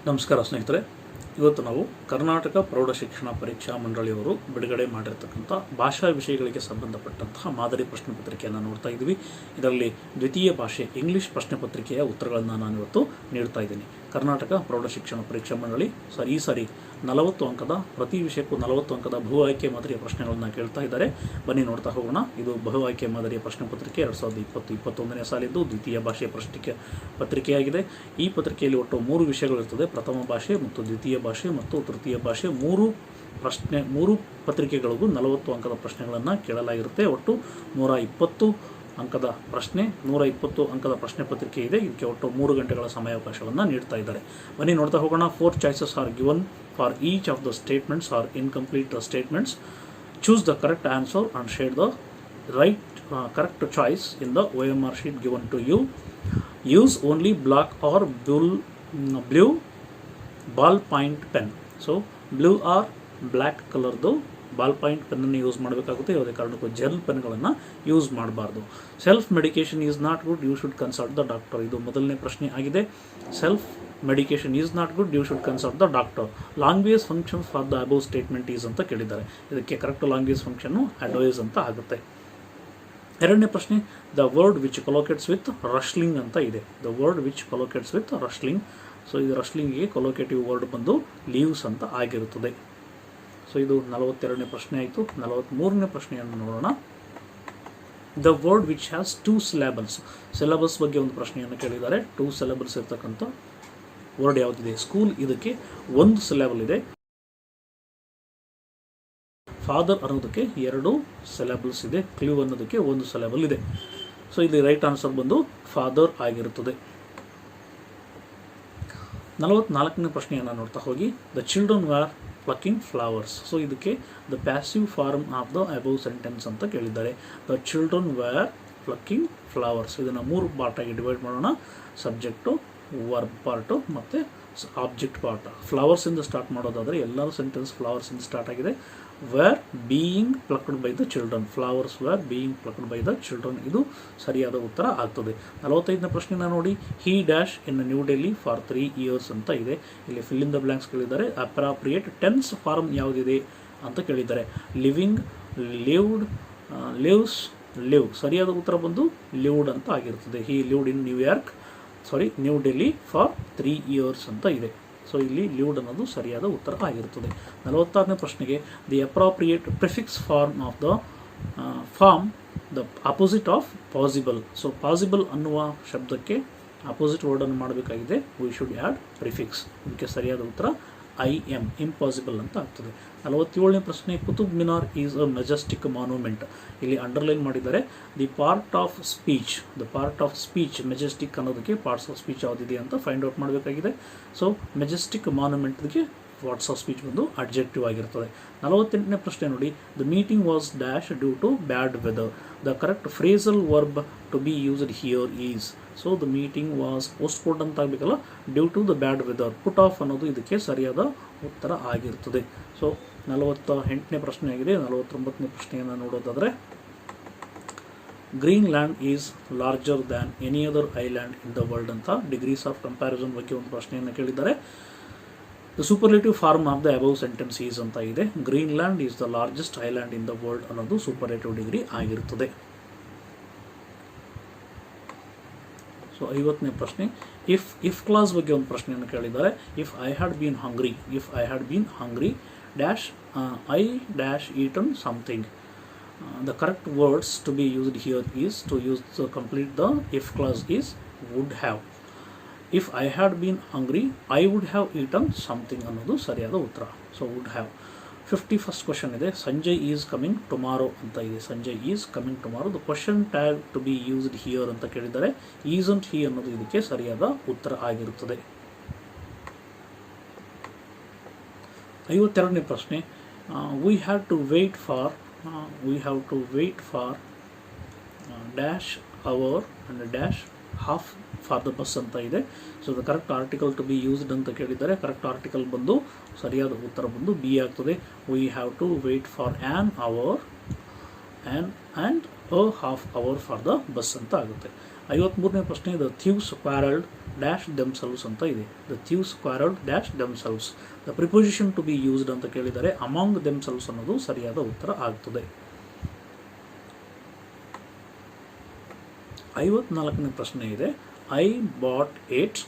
ನಮಸ್ಕಾರ ಸ್ನೇಹಿತರೆ, ಇವತ್ತು ನಾವು ಕರ್ನಾಟಕ ಪ್ರೌಢಶಿಕ್ಷಣ ಪರೀಕ್ಷಾ ಮಂಡಳಿಯವರು ಬಿಡುಗಡೆ ಮಾಡಿರ್ತಕ್ಕಂಥ ಭಾಷಾ ವಿಷಯಗಳಿಗೆ ಸಂಬಂಧಪಟ್ಟಂತಹ ಮಾದರಿ ಪ್ರಶ್ನೆ ಪತ್ರಿಕೆಯನ್ನು ನೋಡ್ತಾ ಇದ್ದೀವಿ. ಇದರಲ್ಲಿ ದ್ವಿತೀಯ ಭಾಷೆ ಇಂಗ್ಲಿಷ್ ಪ್ರಶ್ನೆ ಪತ್ರಿಕೆಯ ಉತ್ತರಗಳನ್ನು ನಾನು ಇವತ್ತು ನೀಡ್ತಾ ಇದ್ದೀನಿ. ಕರ್ನಾಟಕ ಪ್ರೌಢಶಿಕ್ಷಣ ಪರೀಕ್ಷಾ ಮಂಡಳಿ ಈ ಸಾರಿ 40 ಅಂಕದ ಪ್ರತಿ ವಿಷಯಕ್ಕೂ 40 ಅಂಕದ ಬಹು ಆಯ್ಕೆ ಮಾದರಿಯ ಪ್ರಶ್ನೆಗಳನ್ನು ಕೇಳ್ತಾ ಇದ್ದಾರೆ. ಬನ್ನಿ ನೋಡ್ತಾ ಹೋಗೋಣ. ಇದು ಬಹು ಆಯ್ಕೆ ಮಾದರಿಯ ಪ್ರಶ್ನೆ ಪತ್ರಿಕೆ 2020-21ನೇ ಸಾಲಿದ್ದು ದ್ವಿತೀಯ ಭಾಷೆಯ ಪತ್ರಿಕೆಯಾಗಿದೆ. ಈ ಪತ್ರಿಕೆಯಲ್ಲಿ ಒಟ್ಟು 3 ವಿಷಯಗಳಿರ್ತದೆ. ಪ್ರಥಮ ಭಾಷೆ ಮತ್ತು ದ್ವಿತೀಯ ಭಾಷೆ ಮತ್ತು ತೃತೀಯ ಭಾಷೆ. 3 ಪತ್ರಿಕೆಗಳಿಗೂ 40 ಅಂಕದ ಪ್ರಶ್ನೆಗಳನ್ನು ಕೇಳಲಾಗಿರುತ್ತೆ. ಒಟ್ಟು 120 ಅಂಕದ ಪ್ರಶ್ನೆ, 120 ಅಂಕದ ಪ್ರಶ್ನೆ ಪತ್ರಿಕೆ ಇದೆ. ಇದಕ್ಕೆ ಒಟ್ಟು 3 ಗಂಟೆಗಳ ಸಮಯಾವಕಾಶವನ್ನು ನೀಡ್ತಾ ಇದ್ದಾರೆ. ಬನ್ನಿ ನೋಡ್ತಾ ಹೋಗೋಣ. 4 choices are given for each of the statements or incomplete statements. Choose the correct answer and share the correct choice in the OMR sheet given to you. Use only black or blue ballpoint pen. So blue or black ಕಲರ್ದು ball point ಪೆನ್ನನ್ನು use ಮಾಡಬೇಕಾಗುತ್ತೆ. ಯಾವುದೇ ಕಾರಣಕ್ಕೂ gel ಪೆನ್ಗಳನ್ನು use ಮಾಡಬಾರ್ದು. Self medication is not good, you should consult the doctor. ಇದು ಮೊದಲನೇ ಪ್ರಶ್ನೆ ಆಗಿದೆ. Self medication is not good, you should consult the doctor. Language function for the above statement is ಅಂತ ಕೇಳಿದ್ದಾರೆ. ಇದಕ್ಕೆ ಕರೆಕ್ಟ್ ಲ್ಯಾಂಗ್ವೇಜ್ ಫಂಕ್ಷನ್ನು ಅಡ್ವೈಸ್ ಅಂತ ಆಗುತ್ತೆ. ಎರಡನೇ ಪ್ರಶ್ನೆ, the word which collocates with rustling ಅಂತ ಇದೆ. The word which collocates with rustling. So ಇದು ರಶ್ಲಿಂಗಿಗೆ ಕೊಲೋಕೇಟಿವ್ ವರ್ಡ್ ಬಂದು ಲೀವ್ಸ್ ಅಂತ ಆಗಿರುತ್ತದೆ. ಸೊ ಇದು 42ನೇ ಪ್ರಶ್ನೆ ಆಯಿತು. 43ನೇ ಪ್ರಶ್ನೆಯನ್ನು ನೋಡೋಣ. The word which has 2 syllables. Syllabus ಬಗ್ಗೆ ಒಂದು ಪ್ರಶ್ನೆಯನ್ನು ಕೇಳಿದ್ದಾರೆ. 2 syllables ಇರ್ತಕ್ಕಂಥ ವರ್ಡ್ ಯಾವುದಿದೆ? ಸ್ಕೂಲ್, ಇದಕ್ಕೆ 1 syllable ಇದೆ. ಫಾದರ್ ಅನ್ನೋದಕ್ಕೆ 2 syllables ಇದೆ. ಕ್ಲೂ ಅನ್ನೋದಕ್ಕೆ 1 syllable ಇದೆ. ಸೊ ಇಲ್ಲಿ ರೈಟ್ ಆನ್ಸರ್ ಬಂದು ಫಾದರ್ ಆಗಿರುತ್ತದೆ. 44ನೇ ಪ್ರಶ್ನೆಯನ್ನು ನೋಡ್ತಾ ಹೋಗಿ. The children were plucking flowers. So ಇದಕ್ಕೆ the passive form of the above sentence ಅಂತ ಕೇಳಿದ್ದಾರೆ. The children were plucking flowers. ಇದನ್ನು 3 ಪಾರ್ಟಾಗಿ ಡಿವೈಡ್ ಮಾಡೋಣ. ಸಬ್ಜೆಕ್ಟು, ವರ್ಬ್ ಪಾರ್ಟು ಮತ್ತು ಆಬ್ಜೆಕ್ಟ್ ಪಾರ್ಟ್. ಫ್ಲವರ್ಸಿಂದ ಸ್ಟಾರ್ಟ್ ಮಾಡೋದಾದರೆ ಎಲ್ಲರೂ ಸೆಂಟೆನ್ಸ್ ಫ್ಲವರ್ಸಿಂದ ಸ್ಟಾರ್ಟ್ ಆಗಿದೆ. Were being plucked by the children. Flowers were being plucked by the children. ಇದು ಸರಿಯಾದ ಉತ್ತರ ಆಗ್ತದೆ. 45ನೇ ಪ್ರಶ್ನೆನ ನೋಡಿ. He dash in New Delhi for 3 years ಅಂತ ಇದೆ. ಇಲ್ಲಿ ಫಿಲ್ ಇನ್ ದ ಬ್ಲ್ಯಾಂಕ್ಸ್ ಕೇಳಿದ್ದಾರೆ. ಅಪ್ರಾಪ್ರಿಯೇಟ್ ಟೆನ್ಸ್ ಫಾರ್ಮ್ ಯಾವುದಿದೆ ಅಂತ ಕೇಳಿದ್ದಾರೆ. Living, lived, lives, live. ಸರಿಯಾದ ಉತ್ತರ ಬಂದು ಲಿವ್ಡ್ ಅಂತ ಆಗಿರ್ತದೆ. He lived in New Delhi for 3 years ಅಂತ ಇದೆ. ಸೊ ಇಲ್ಲಿ ಲಿವ್ಡ್ ಅನ್ನೋದು ಸರಿಯಾದ ಉತ್ತರ ಆಗಿರುತ್ತದೆ. 46ನೇ ಪ್ರಶ್ನೆಗೆ the appropriate prefix form of the the opposite of possible. So possible ಅನ್ನುವ ಶಬ್ದಕ್ಕೆ ಅಪೋಸಿಟ್ ವರ್ಡನ್ನು ಮಾಡಬೇಕಾಗಿದೆ. We should add prefix. ಇದಕ್ಕೆ ಸರಿಯಾದ ಉತ್ತರ IM, ಇಂಪಾಸಿಬಲ್ ಅಂತ ಆಗ್ತದೆ. 47ನೇ ಪ್ರಶ್ನೆ, Qutub Minar is a majestic monument. ಇಲ್ಲಿ ಅಂಡರ್ಲೈನ್ ಮಾಡಿದ್ದಾರೆ. The part of speech majestic ಅನ್ನೋದಕ್ಕೆ ಪಾರ್ಟ್ಸ್ ಆಫ್ ಸ್ಪೀಚ್ ಯಾವುದಿದೆ ಅಂತ ಫೈಂಡ್ ಔಟ್ ಮಾಡಬೇಕಾಗಿದೆ. ಸೊ ಮೆಜೆಸ್ಟಿಕ್ ಮಾನ್ಯುಮೆಂಟ್ಗೆ ಪಾರ್ಟ್ಸ್ ಆಫ್ ಸ್ಪೀಚ್ ಬಂದು ಅಡ್ಜೆಕ್ಟಿವ್ ಆಗಿರ್ತದೆ. 48ನೇ ಪ್ರಶ್ನೆ ನೋಡಿ. The meeting was dash due to bad weather. The correct phrasal verb to be used here is. So the meeting was postponed ಅಂತ ಆಗಬೇಕಲ್ಲ. Due to the bad weather. Put off ಅನ್ನೋದು ಇದಕ್ಕೆ ಸರಿಯಾದ ಉತ್ತರ ಆಗಿರ್ತದೆ. ಸೊ 48ನೇ ಪ್ರಶ್ನೆ ಆಗಿದೆ. 49ನೇ ಪ್ರಶ್ನೆಯನ್ನು ನೋಡೋದಾದರೆ, Greenland is larger than any other island in the world ಅಂತ ಡಿಗ್ರೀಸ್ ಆಫ್ ಕಂಪ್ಯಾರಿಸನ್ ಬಗ್ಗೆ ಒಂದು ಪ್ರಶ್ನೆಯನ್ನು ಕೇಳಿದ್ದಾರೆ. The superlative form of the above sentence is ಅಂತ ಇದೆ. Greenland is the largest island in the world ಅನ್ನೋದು ಸೂಪರ್ಲೇಟಿವ್ ಡಿಗ್ರಿ ಆಗಿರುತ್ತದೆ. So 50ನೇ ಪ್ರಶ್ನೆ, ಇಫ್ ಕ್ಲಾಸ್ ಬಗ್ಗೆ ಒಂದು ಪ್ರಶ್ನೆಯನ್ನು ಕೇಳಿದ್ದಾರೆ. If I had been hungry dash I dash eaten something. The correct words to be used here is to use the complete the if clause is would have. If I had been hungry I would have eaten something ಅನ್ನೋದು ಸರಿಯಾದ ಉತ್ತರ. So would have. 51st question ಇದೆ. Sanjay is coming tomorrow ಅಂತ ಇದೆ. Sanjay is coming tomorrow. The question tag to be used here ಅಂತ ಕೇಳಿದ್ದಾರೆ. Isn't ಹಿ ಅನ್ನೋದು ಇದಕ್ಕೆ ಸರಿಯಾದ ಉತ್ತರ ಆಗಿರುತ್ತದೆ. 52ನೇ ಪ್ರಶ್ನೆ, we have to wait for dash hour and dash half for the bus ಅಂತ ಇದೆ. So the correct article to be used ಅಂತ ಕೇಳಿದ್ದಾರೆ. ಕರೆಕ್ಟ್ ಆರ್ಟಿಕಲ್ ಬಂದು ಸರಿಯಾದ ಉತ್ತರ ಬಂದು ಬಿ ಆಗ್ತದೆ. We have to wait for an hour and a half hour for the bus ಅಂತ ಆಗುತ್ತೆ. 53ನೇ ಪ್ರಶ್ನೆ, the thieves quarrelled dash themselves ಅಂತ ಇದೆ. The thieves quarrelled dash themselves. The preposition to be used ಅಂತ ಕೇಳಿದರೆ ಅಮಾಂಗ್ ದೆಮ್ಸೆಲ್ವ್ಸ್ ಅನ್ನೋದು ಸರಿಯಾದ ಉತ್ತರ ಆಗ್ತದೆ. 54ನೇ ಪ್ರಶ್ನೆ ಇದೆ. I bought it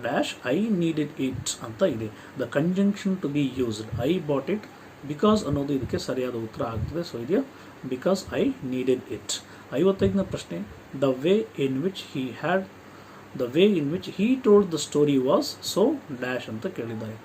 dash I needed it ಅಂತ ಇದೆ. The conjunction to be used I bought it because ಅನ್ನೋದು ಇದಕ್ಕೆ ಸರಿಯಾದ ಉತ್ತರ ಆಗ್ತದೆ. ಸೊ ಇದೆಯಾ ಬಿಕಾಸ್ ಐ ನೀಡೆಡ್ ಇಟ್. 55ನೇ ಪ್ರಶ್ನೆ. The way in which he told the story was so dash ಅಂತ ಕೇಳಿದ್ದಾರೆ.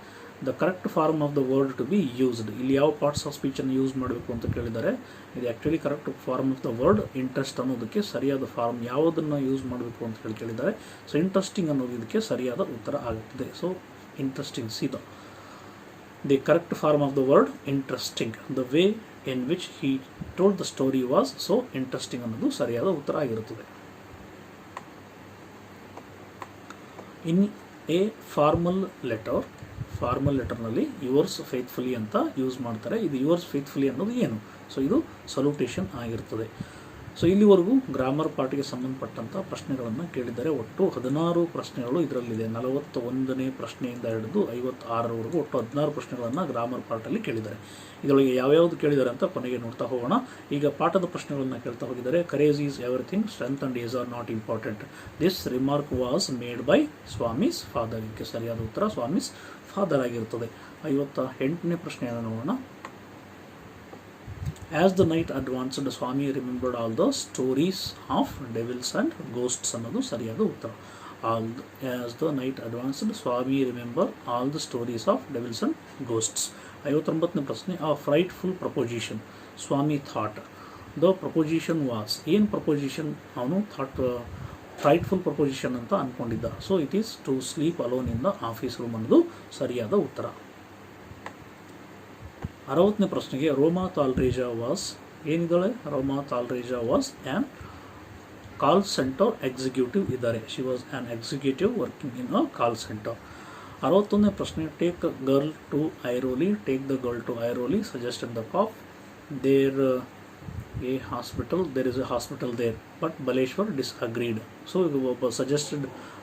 The correct form of the word to be used. ಇಲ್ಲಿ ಯಾವ ಪಾರ್ಟ್ಸ್ ಆಫ್ ಸ್ಪೀಚನ್ನು ಯೂಸ್ ಮಾಡಬೇಕು ಅಂತ ಕೇಳಿದ್ದಾರೆ. ಇದು actually correct form of the word interest ಅನ್ನೋದಕ್ಕೆ ಸರಿಯಾದ ಫಾರ್ಮ್ ಯಾವುದನ್ನು ಯೂಸ್ ಮಾಡಬೇಕು ಅಂತ ಕೇಳಿದ್ದಾರೆ. ಸೊ ಇಂಟ್ರೆಸ್ಟಿಂಗ್ ಅನ್ನೋದು ಇದಕ್ಕೆ ಸರಿಯಾದ ಉತ್ತರ ಆಗುತ್ತದೆ. So interesting C the correct form of the word interesting. The way in which he told the story was so interesting ಅನ್ನೋದು ಸರಿಯಾದ ಉತ್ತರ ಆಗಿರುತ್ತದೆ. ಇನ್ ಎ ಫಾರ್ಮಲ್ ಲೆಟರ್ನಲ್ಲಿ ಯುವರ್ಸ್ ಫೇತ್ಫುಲಿ ಅಂತ ಯೂಸ್ ಮಾಡ್ತಾರೆ. ಇದು ಯುವರ್ಸ್ ಫೇತ್ಫುಲಿ ಅನ್ನೋದು ಏನು? ಸೊ ಇದು ಸಲ್ಯೂಟೇಷನ್ ಆಗಿರ್ತದೆ. ಸೊ ಇಲ್ಲಿವರೆಗೂ ಗ್ರಾಮರ್ ಪಾರ್ಟಿಗೆ ಸಂಬಂಧಪಟ್ಟಂಥ ಪ್ರಶ್ನೆಗಳನ್ನು ಕೇಳಿದ್ದಾರೆ. ಒಟ್ಟು 16 ಪ್ರಶ್ನೆಗಳು ಇದರಲ್ಲಿದೆ. 41ನೇ ಪ್ರಶ್ನೆಯಿಂದ ಹಿಡಿದು 56ರವರೆಗೂ ಒಟ್ಟು 16 ಪ್ರಶ್ನೆಗಳನ್ನು ಗ್ರಾಮರ್ ಪಾರ್ಟಲ್ಲಿ ಕೇಳಿದ್ದಾರೆ. ಇದರೊಳಗೆ ಯಾವ್ಯಾವುದು ಕೇಳಿದ್ದಾರೆ ಅಂತ ಕೊನೆಗೆ ನೋಡ್ತಾ ಹೋಗೋಣ. ಈಗ ಪಾಠದ ಪ್ರಶ್ನೆಗಳನ್ನು ಕೇಳ್ತಾ ಹೋಗಿದ್ದಾರೆ. Courage is everything, strength and age are not important. This remark was made by Swami's father. ಇದಕ್ಕೆ ಸರಿಯಾದ ಉತ್ತರ ಸ್ವಾಮೀಸ್ ಫಾದರ್ ಆಗಿರುತ್ತದೆ. 58ನೇ ಪ್ರಶ್ನೆಯನ್ನು ನೋಡೋಣ. As the night advanced Swami remembered all the stories of devils and ghosts ಅನ್ನೋದು ಸರಿಯಾದ ಉತ್ತರ. As the night advanced Swami remember all the stories of devils and ghosts. 59ನೇ ಪ್ರಶ್ನೆ. A frightful proposition Swami thought. The proposition was. ಏನು proposition ಅವನು thought frightful proposition ಅಂತ ಅಂದ್ಕೊಂಡಿದ್ದ. So it is to sleep alone in the office room ಅನ್ನೋದು ಸರಿಯಾದ ಉತ್ತರ. 60ನೇ ಪ್ರಶ್ನೆಗೆ. ರೋಮಾ ತಾಲ್ರೇಜಾ ವಾಸ್. ಏನಿದ್ದಾಳೆ? Roma Talreja was an call centre executive ಇದ್ದಾರೆ. She was an executive working in a call centre. 61ನೇ ಪ್ರಶ್ನೆ. Take girl to Airoli. Take the girl to Airoli suggested the cop. There a hospital. There is a hospital there but Baleshwar disagreed. So ಇದು ಒಬ್ಬ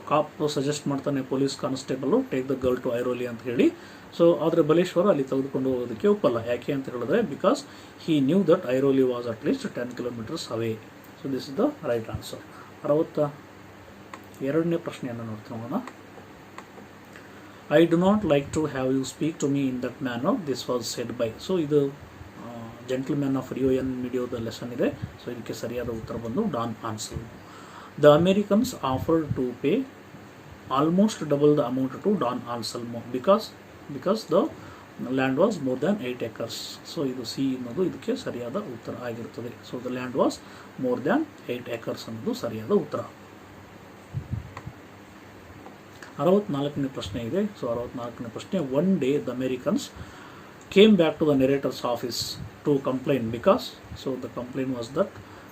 ಕಾಪ್ suggest ಮಾಡ್ತಾನೆ police constable take the girl to Airoli ಅಂತ ಹೇಳಿ. So ಆದರೆ ಬಲೇಶ್ವರ ಅಲ್ಲಿ ತೆಗೆದುಕೊಂಡು ಹೋಗೋದಕ್ಕೆ ಒಪ್ಪಲ್ಲ. ಯಾಕೆ ಅಂತ ಹೇಳಿದ್ರೆ because he knew that Airoli was at least 10 kilometres away. So this is the right answer. 62ನೇ ಪ್ರಶ್ನೆಯನ್ನು ನೋಡ್ತಾ. I do not like to have you speak to me in that manner. This was said by. So ಇದು gentleman of Rio en ಮೀಡಿಯೋದ lesson ಇದೆ. So ಇದಕ್ಕೆ ಸರಿಯಾದ ಉತ್ತರ ಬಂದು Don answer. The Americans offer to pay almost double the amount to Don Anselmo because the land was more than 8 acres. So ಇದು C ಅನ್ನೋದು ಇದಕ್ಕೆ ಸರಿಯಾದ ಉತ್ತರ ಆಗಿರುತ್ತದೆ. So the land was more than 8 acres ಅನ್ನೋದು ಸರಿಯಾದ ಉತ್ತರ. 64ನೇ ಪ್ರಶ್ನೆ ಇದೆ. ಸೊ 64ನೇ ಪ್ರಶ್ನೆ. One day the Americans came back to the narrator's office to complain because, so the complaint was that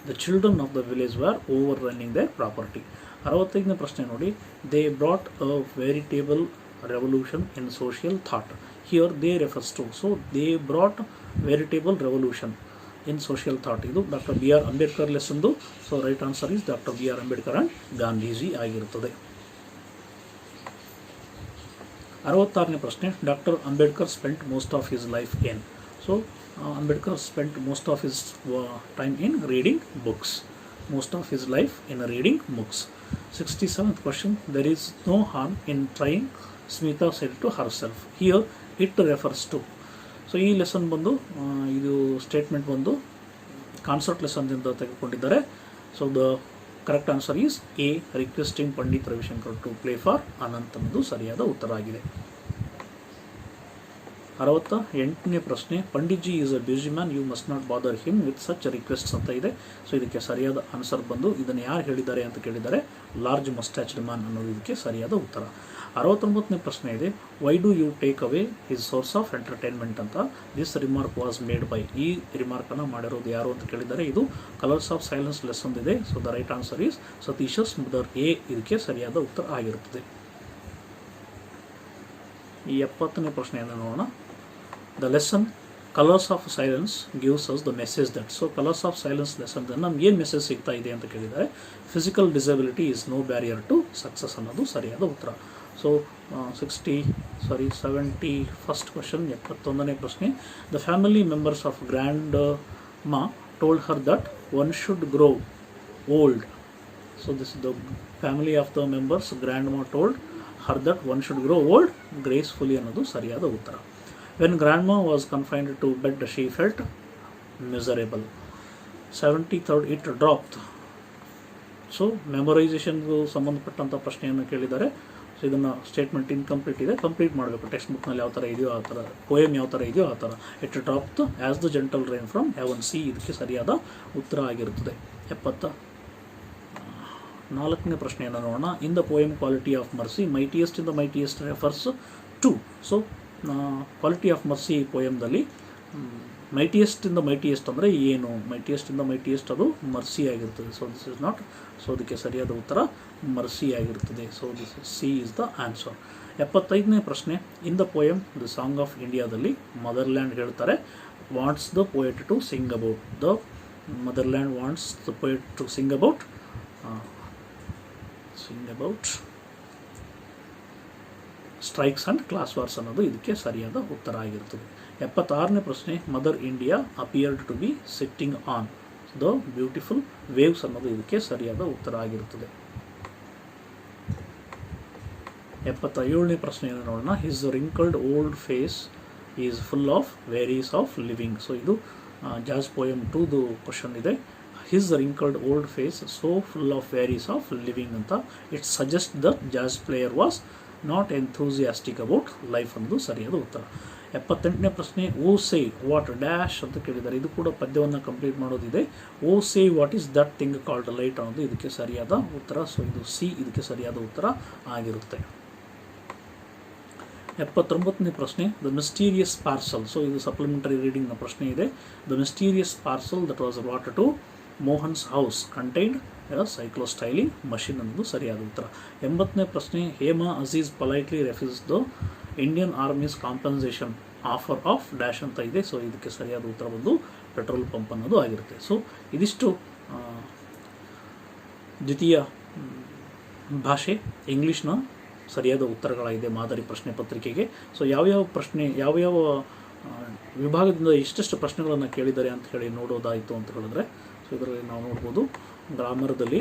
the children of the village were overrunning their property. 65ನೇ ಪ್ರಶ್ನೆ ನೋಡಿ. They brought a veritable revolution in social thought. Here they refers to, so they brought veritable revolution in social thought. ಇದು doctor B R Ambedkar ಲೆಸನ್ದು. So right answer is doctor B R Ambedkar and Gandhiji ಆಗಿರುತ್ತದೆ. 66ನೇ ಪ್ರಶ್ನೆ. Doctor Ambedkar spent most of his life in. So Ambedkar spent most of his time in reading books. Most of his life in reading books. 67th question. There is no harm in trying, Smita said to herself. Here it refers to. So ಈ lesson ಬಂದು ಇದು statement ಬಂದು concert ಲೆಸನ್ನಿಂದ ತೆಗೆದುಕೊಂಡಿದ್ದಾರೆ. So the correct answer is A. Requesting Pandit Ravishankar to play for Anant ಅನ್ನೋದು ಸರಿಯಾದ ಉತ್ತರ ಆಗಿದೆ. 68ನೇ ಪ್ರಶ್ನೆ. Panditji is a busy man, you must not bother him with such requests ಅಂತ ಇದೆ. ಸೊ ಇದಕ್ಕೆ ಸರಿಯಾದ ಆನ್ಸರ್ ಬಂದು ಇದನ್ನು ಯಾರು ಹೇಳಿದ್ದಾರೆ ಅಂತ ಕೇಳಿದ್ದಾರೆ. ಲಾರ್ಜ್ ಮಸ್ಟ್ಯಾಚ್ಡ್ ಮ್ಯಾನ್ ಅನ್ನೋದು ಇದಕ್ಕೆ ಸರಿಯಾದ ಉತ್ತರ. 69ನೇ ಪ್ರಶ್ನೆ ಇದೆ. Why do you take away his source of entertainment ಅಂತ. This remark was made by. ಈ ರಿಮಾರ್ಕನ್ನು ಮಾಡಿರೋದು ಯಾರು ಅಂತ ಕೇಳಿದ್ದಾರೆ. ಇದು ಕಲರ್ಸ್ ಆಫ್ ಸೈಲೆನ್ಸ್ ಲೆಸನ್ ಇದೆ. So the right answer is Satish's mother A. ಇದಕ್ಕೆ ಸರಿಯಾದ ಉತ್ತರ ಆಗಿರುತ್ತದೆ. ಈ 70ನೇ ಪ್ರಶ್ನೆಯನ್ನು ನೋಡೋಣ. The lesson colours of silence gives us the message that. So colours of silence lesson ನಮ್ಗೆ ಏನು ಮೆಸೇಜ್ ಸಿಗ್ತಾ ಇದೆ ಅಂತ ಕೇಳಿದರೆ. Physical disability is no barrier to success ಅನ್ನೋದು ಸರಿಯಾದ ಉತ್ತರ. ಸೊ 71st ಕ್ವಶನ್, 71ನೇ ಪ್ರಶ್ನೆ. The family members of grandma told her that one should grow old. So this the family of the members grandma told her that one should grow old gracefully ಅನ್ನೋದು ಸರಿಯಾದ ಉತ್ತರ. When grandma was confined to bed she felt miserable. 73rd it dropped. So ಮೆಮೊರೈಸೇಷನ್ಗೂ ಸಂಬಂಧಪಟ್ಟಂಥ ಪ್ರಶ್ನೆಯನ್ನು ಕೇಳಿದ್ದಾರೆ. So ಇದನ್ನು statement incomplete ಇದೆ, complete ಮಾಡಬೇಕು. ಟೆಕ್ಸ್ಟ್ ಬುಕ್ನಲ್ಲಿ ಯಾವ ಥರ ಇದೆಯೋ ಆ ಥರ, ಪೋಯಮ್ ಯಾವ ಥರ ಇದೆಯೋ ಆ ಥರ. It dropped as the gentle rain from heaven. C ಇದಕ್ಕೆ ಸರಿಯಾದ ಉತ್ತರ ಆಗಿರುತ್ತದೆ. 74ನೇ ಪ್ರಶ್ನೆಯನ್ನು ನೋಡೋಣ. In the poem quality of mercy mightiest in the mightiest refers to. So quality of mercy ಪೋಯಮ್ದಲ್ಲಿ ಮೈಟಿಯೆಸ್ಟ್ ಇನ್ ದ ಮೈಟಿಯೆಸ್ಟ್ ಅಂದರೆ ಏನು? ಮೈಟಿಯೆಸ್ಟ್ ಇನ್ ದ ಮೈಟಿಯೆಸ್ಟ್ ಅದು ಮರ್ಸಿ ಆಗಿರ್ತದೆ. So this is not. So ಅದಕ್ಕೆ ಸರಿಯಾದ ಉತ್ತರ ಮರ್ಸಿ ಆಗಿರ್ತದೆ. So this C is the answer. 75ನೇ ಪ್ರಶ್ನೆ. In the poem the song of ಇಂಡಿಯಾದಲ್ಲಿ ಮದರ್ಲ್ಯಾಂಡ್ ಹೇಳ್ತಾರೆ wants the poet to sing about. The motherland wants the poet to sing about strikes and class wars ಅನ್ನೋದು ಇದಕ್ಕೆ ಸರಿಯಾದ ಉತ್ತರ ಆಗಿರ್ತದೆ. 76ನೇ ಪ್ರಶ್ನೆ. Mother India appeared to be sitting on the beautiful waves ಅನ್ನೋದು ಇದಕ್ಕೆ ಸರಿಯಾದ ಉತ್ತರ ಆಗಿರುತ್ತದೆ. 77ನೇ ಪ್ರಶ್ನೆಯನ್ನು ನೋಡೋಣ. His wrinkled old face is full of worries of living. So ಇದು ಜಾಸ್ ಪೋಯಮ್ 2ದು ಕ್ವಶನ್ ಇದೆ. His wrinkled old face so full of worries of living ಅಂತ. It suggest the jazz player was not enthusiastic about life ಅನ್ನೋದು ಸರಿಯಾದ ಉತ್ತರ. 78ನೇ ಪ್ರಶ್ನೆ. ಓ say what dash ಅಂತ ಕೇಳಿದ್ದಾರೆ. ಇದು ಕೂಡ ಪದ್ಯವನ್ನು ಕಂಪ್ಲೀಟ್ ಮಾಡೋದಿದೆ. O say what is that thing called light ಅನ್ನೋದು ಇದಕ್ಕೆ ಸರಿಯಾದ ಉತ್ತರ. ಸೊ ಇದು ಸಿ ಇದಕ್ಕೆ ಸರಿಯಾದ ಉತ್ತರ ಆಗಿರುತ್ತೆ. 79ನೇ ಪ್ರಶ್ನೆ. The mysterious parcel. ಸೊ ಇದು ಸಪ್ಲಿಮೆಂಟರಿ ರೀಡಿಂಗ್ನ ಪ್ರಶ್ನೆ ಇದೆ. The mysterious parcel that was brought to Mohan's house contained cyclostyling machine ಅನ್ನೋದು ಸರಿಯಾದ ಉತ್ತರ. 80ನೇ ಪ್ರಶ್ನೆ. Hema Aziz politely refuse the Indian army's compensation offer of dash ಅಂತ ಇದೆ. ಸೊ ಇದಕ್ಕೆ ಸರಿಯಾದ ಉತ್ತರ ಬಂದು ಪೆಟ್ರೋಲ್ ಪಂಪ್ ಅನ್ನೋದು ಆಗಿರುತ್ತೆ. ಸೊ ಇದಿಷ್ಟು ದ್ವಿತೀಯ ಭಾಷೆ ಇಂಗ್ಲೀಷ್ನ ಸರಿಯಾದ ಉತ್ತರಗಳಾಗಿದೆ ಮಾದರಿ ಪ್ರಶ್ನೆ ಪತ್ರಿಕೆಗೆ. ಸೊ ಯಾವ್ಯಾವ ವಿಭಾಗದಿಂದ ಇಷ್ಟೆಷ್ಟು ಪ್ರಶ್ನೆಗಳನ್ನು ಕೇಳಿದ್ದಾರೆ ಅಂತ ಹೇಳಿ ನೋಡೋದಾಯಿತು ಅಂತ ಹೇಳಿದ್ರೆ, ಸೊ ಇದರಲ್ಲಿ ನಾವು ನೋಡ್ಬೋದು ಗ್ರಾಮರ್ದಲ್ಲಿ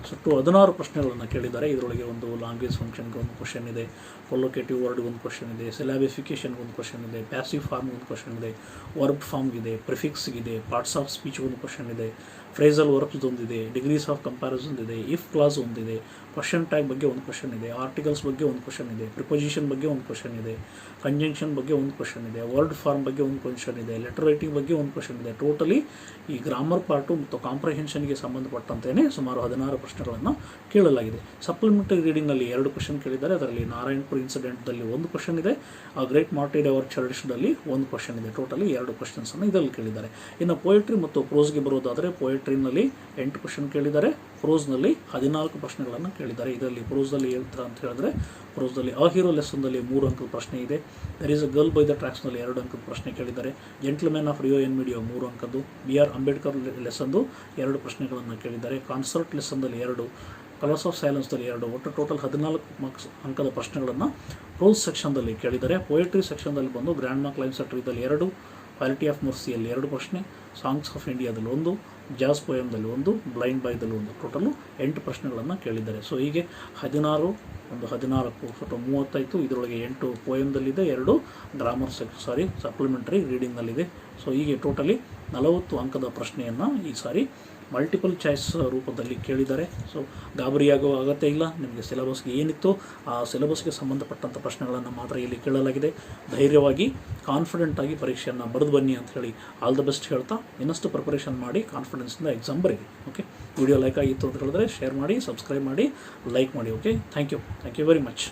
ಸುಟ್ಟು 16 ಪ್ರಶ್ನೆಗಳನ್ನು ಕೇಳಿದ್ದಾರೆ. ಇದರೊಳಗೆ ಒಂದು ಲ್ಯಾಂಗ್ವೇಜ್ ಫಂಕ್ಷನ್ಗೆ ಒಂದು ಕ್ವಶನ್ ಇದೆ, ಕೊಲೊಕೇಟಿವ್ ವರ್ಡ್ಗೆ ಒಂದು ಕ್ವಶನ್ ಇದೆ, ಸಿಲಾಬಿಫಿಕೇಷನ್ಗೆ ಒಂದು ಕ್ವಶನ್ ಇದೆ, ಪ್ಯಾಸಿವ್ ಫಾರ್ಮ್ಗೆ ಒಂದು ಕ್ವಶನ್ ಇದೆ, ವರ್ಬ್ ಫಾರ್ಮ್ಗಿದೆ, ಪ್ರಿಫಿಕ್ಸ್ಗಿದೆ, ಪಾರ್ಟ್ಸ್ ಆಫ್ ಸ್ಪೀಚ್ ಒಂದು ಕ್ವಶನ್ ಇದೆ, ಫ್ರೇಸಲ್ ವರ್ಬ್ಸ್ ಒಂದಿದೆ, ಡಿಗ್ರೀಸ್ ಆಫ್ ಕಂಪ್ಯಾರಿಸನ್ ಇದೆ, ಇಫ್ ಕ್ಲಾಸ್ ಒಂದಿದೆ, ಕ್ವಶನ್ ಟ್ಯಾಗ್ ಬಗ್ಗೆ ಒಂದು ಕ್ವಶನ್ ಇದೆ, ಆರ್ಟಿಕಲ್ಸ್ ಬಗ್ಗೆ ಒಂದು ಕ್ವಶನ್ ಇದೆ, ಪ್ರಿಪೊಸಿಷನ್ ಬಗ್ಗೆ ಒಂದು ಕ್ವಶನ್ ಇದೆ, ಕಂಜಂಕ್ಷನ್ ಬಗ್ಗೆ ಒಂದು ಕ್ವಶನ್ ಇದೆ, ವರ್ಡ್ ಫಾರ್ಮ್ ಬಗ್ಗೆ ಒಂದು ಕ್ವಶನ್ ಇದೆ, ಲೆಟರ್ ರೈಟಿಂಗ್ ಬಗ್ಗೆ ಒಂದು ಕ್ವಶನ್ ಇದೆ. ಟೋಟಲಿ ಈ ಗ್ರಾಮರ್ ಪಾರ್ಟು ಮತ್ತು ಕಾಂಪ್ರಿಹೆನ್ಷನ್ಗೆ ಸಂಬಂಧಪಟ್ಟಂತೆಯೇ ಸುಮಾರು 16 ಪ್ರಶ್ನೆಗಳನ್ನು ಕೇಳಲಾಗಿದೆ. ಸಪ್ಲಿಮೆಂಟರಿ ರೀಡಿಂಗ್ನಲ್ಲಿ 2 ಕ್ವಶನ್ ಕೇಳಿದ್ದಾರೆ. ಅದರಲ್ಲಿ ನಾರಾಯಣಪುರ ಇನ್ಸಿಡೆಂಟ್ದಲ್ಲಿ ಒಂದು ಕ್ವಶನ್ ಇದೆ, ಗ್ರೇಟ್ ಮಾರ್ಟಿಡ್ ಅವರ್ ಚರ್ಚ್ದಲ್ಲಿ ಒಂದು ಕ್ವಶನ್ ಇದೆ. ಟೋಟಲಿ 2 ಕ್ವಶನ್ಸನ್ನು ಇದರಲ್ಲಿ ಕೇಳಿದ್ದಾರೆ. ಇನ್ನು ಪೋಯಟ್ರಿ ಮತ್ತು ಪ್ರೋಸ್ಗೆ ಬರೋದಾದರೆ ಪೋಯಟ್ರಿನಲ್ಲಿ 8 ಕ್ವಶನ್ ಕೇಳಿದ್ದಾರೆ, ಪ್ರೋಸ್ನಲ್ಲಿ 14 ಪ್ರಶ್ನೆಗಳನ್ನು ಕೇಳಿದ್ದಾರೆ. ಇದರಲ್ಲಿ ಪ್ರೋಸ್ದಲ್ಲಿ ಹೇಳ್ತಾರೆ ಅಂತ ಹೇಳಿದ್ರೆ, ಪ್ರೋಸ್ದಲ್ಲಿ ಅ ಹೀರೋ ಲೆಸನ್ದಲ್ಲಿ 3 ಅಂಕದ ಪ್ರಶ್ನೆ ಇದೆ. There is a girl by the ಟ್ರ್ಯಾಕ್ಸ್ನಲ್ಲಿ 2 ಅಂಕದ ಪ್ರಶ್ನೆ ಕೇಳಿದ್ದಾರೆ. Gentleman of Rio en Medio 3 ಅಂಕದ್ದು. ಬಿ ಆರ್ ಅಂಬೇಡ್ಕರ್ ಲೆಸನ್ದು 2 ಪ್ರಶ್ನೆಗಳನ್ನು ಕೇಳಿದ್ದಾರೆ. ಕಾನ್ಸರ್ಟ್ ಲೆಸನ್ದಲ್ಲಿ 2, ಕಲರ್ಸ್ ಆಫ್ ಸೈಲೆನ್ಸ್ದಲ್ಲಿ 2, ಒಟ್ಟು ಟೋಟಲ್ 14 ಅಂಕದ ಪ್ರಶ್ನೆಗಳನ್ನು ಪ್ರೋಸ್ ಸೆಕ್ಷನ್ದಲ್ಲಿ ಕೇಳಿದ್ದಾರೆ. ಪೋಯಟ್ರಿ ಸೆಕ್ಷನ್ದಲ್ಲಿ ಬಂದು ಗ್ರ್ಯಾಂಡ್ ಮಾ ಕ್ಲೈಮ್ಸ್ ಅಟ್ ಟ್ರೀದಲ್ಲಿ 2, ಕ್ವಾಲಿಟಿ ಆಫ್ ಮರ್ಸಿಯಲ್ಲಿ 2 ಪ್ರಶ್ನೆ, ಸಾಂಗ್ಸ್ ಆಫ್ ಇಂಡಿಯಾದಲ್ಲಿ 1, ಜಾಸ್ ಪೋಯಮ್ದಲ್ಲಿ 1, ಬ್ಲೈಂಡ್ ಬಾಯ್ದಲ್ಲಿ 1, ಟೋಟಲು 8 ಪ್ರಶ್ನೆಗಳನ್ನು ಕೇಳಿದ್ದಾರೆ. ಸೊ ಹೀಗೆ 16 ಒಂದು 14 ಸ್ವಲ್ಪ 30 ಇದರೊಳಗೆ 8 ಪೋಯಮ್ದಲ್ಲಿದೆ, 2 ಗ್ರಾಮರ್ ಸಪ್ಲಿಮೆಂಟರಿ ರೀಡಿಂಗ್ನಲ್ಲಿದೆ. ಸೊ ಹೀಗೆ ಟೋಟಲಿ 40 ಅಂಕದ ಪ್ರಶ್ನೆಯನ್ನು ಈ ಸಾರಿ ಮಲ್ಟಿಪಲ್ ಚಾಯ್ಸ್ ರೂಪದಲ್ಲಿ ಕೇಳಿದ್ದಾರೆ. ಸೊ ಗಾಬರಿಯಾಗುವ ಅಗತ್ಯ ಇಲ್ಲ. ನಿಮಗೆ ಸಿಲೆಬಸ್ಗೆ ಏನಿತ್ತು ಆ ಸಿಲೆಬಸ್ಗೆ ಸಂಬಂಧಪಟ್ಟಂಥ ಪ್ರಶ್ನೆಗಳನ್ನು ಮಾತ್ರ ಇಲ್ಲಿ ಕೇಳಲಾಗಿದೆ. ಧೈರ್ಯವಾಗಿ ಕಾನ್ಫಿಡೆಂಟಾಗಿ ಪರೀಕ್ಷೆಯನ್ನು ಬರೆದು ಬನ್ನಿ ಅಂತ ಹೇಳಿ ಆಲ್ ದ ಬೆಸ್ಟ್ ಹೇಳ್ತಾ, ಇನ್ನಷ್ಟು ಪ್ರಿಪರೇಷನ್ ಮಾಡಿ ಕಾನ್ಫಿಡೆನ್ಸಿಂದ ಎಕ್ಸಾಮ್ ಬರೀರಿ. ಓಕೆ, ವಿಡಿಯೋ ಲೈಕ್ ಆಗಿತ್ತು ಅಂತ ಹೇಳಿದ್ರೆ ಶೇರ್ ಮಾಡಿ, ಸಬ್ಸ್ಕ್ರೈಬ್ ಮಾಡಿ, ಲೈಕ್ ಮಾಡಿ. Okay, thank you very much.